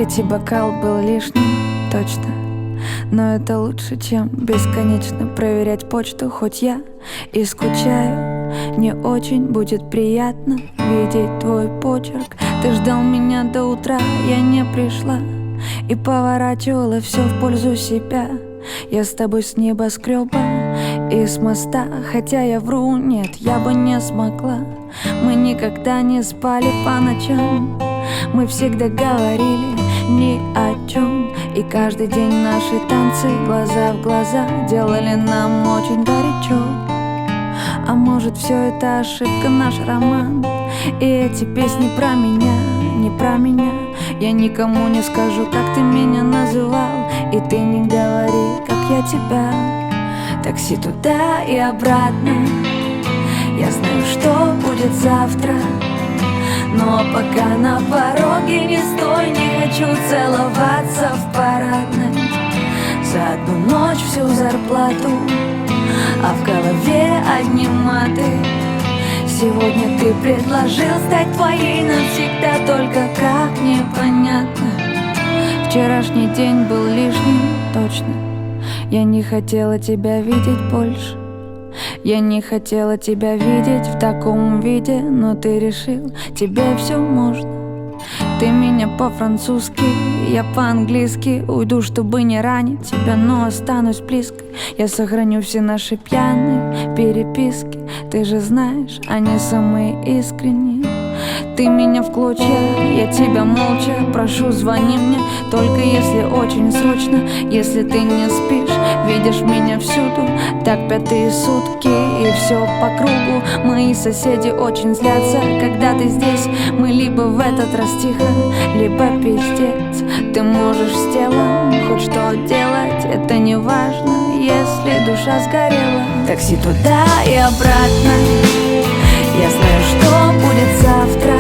Третий бокал был лишним, точно. Но это лучше, чем бесконечно проверять почту. Хоть я и скучаю, не очень будет приятно видеть твой почерк. Ты ждал меня до утра, я не пришла и поворачивала все в пользу себя. Я с тобой с небоскреба и с моста, хотя я вру, нет, я бы не смогла. Мы никогда не спали по ночам, мы всегда говорили ни о чем. И каждый день наши танцы глаза в глаза делали нам очень горячо. А может, все это ошибка, наш роман, и эти песни про меня, не про меня. Я никому не скажу, как ты меня называл, и ты не говори, как я тебя. Такси туда и обратно, я знаю, что будет завтра. Но пока на пороге не стой, не хочу целоваться в парадной. За одну ночь всю зарплату, а в голове одни маты. Сегодня ты предложил стать твоей навсегда, только как непонятно. Вчерашний день был лишним, точно. Я не хотела тебя видеть больше. Я не хотела тебя видеть в таком виде, но ты решил, тебе все можно. Ты меня по-французски, я по-английски. Уйду, чтобы не ранить тебя, но останусь близкой. Я сохраню все наши пьяные переписки. Ты же знаешь, они самые искренние. Ты меня в клочья, я тебя молча прошу, звони мне, только если очень срочно. Если ты не спишь, видишь меня всюду, так пятые сутки, и все по кругу. Мои соседи очень злятся, когда ты здесь. Мы либо в этот раз тихо, либо пиздец. Ты можешь с телом хоть что делать, это не важно, если душа сгорела. Такси туда и обратно, я знаю, что будет завтра.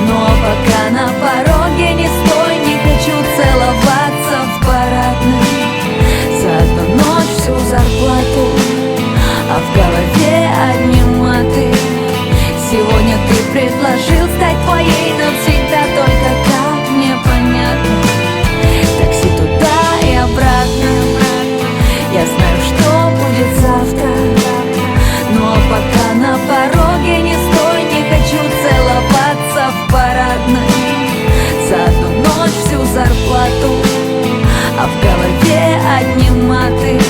Но пока на пороге не стой, не хочу целоваться в парадной. За одну ночь всю зарплату, а в голове одни маты. Сегодня ты предложил стать твоей навсегда, только как непонятно. Такси туда и обратно, я знаю, что будет завтра. Но пока на пороге не стой, не хочу целоваться в парадной. За одну ночь всю зарплату, а в голове одни маты.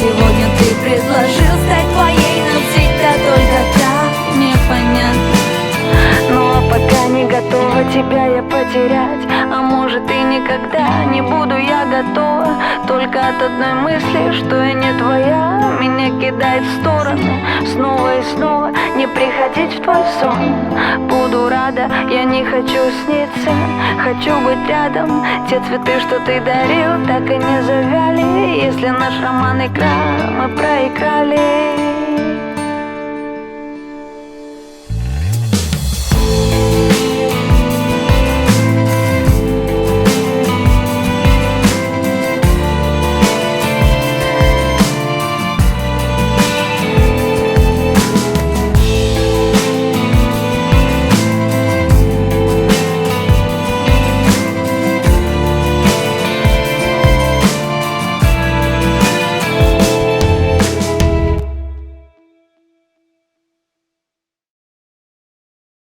Сегодня ты предложил стать твоей навсегда, только как непонятно. Но пока не готова тебя я потерять, а может и никогда не буду я готова. Только от одной мысли, что я не твоя, меня кидает в сторону снова и снова. Не приходить в твой сон, буду рада, я не хочу сниться, хочу быть рядом. Те цветы, что ты дарил, так и не завяли. Если наш роман игра, мы проиграли.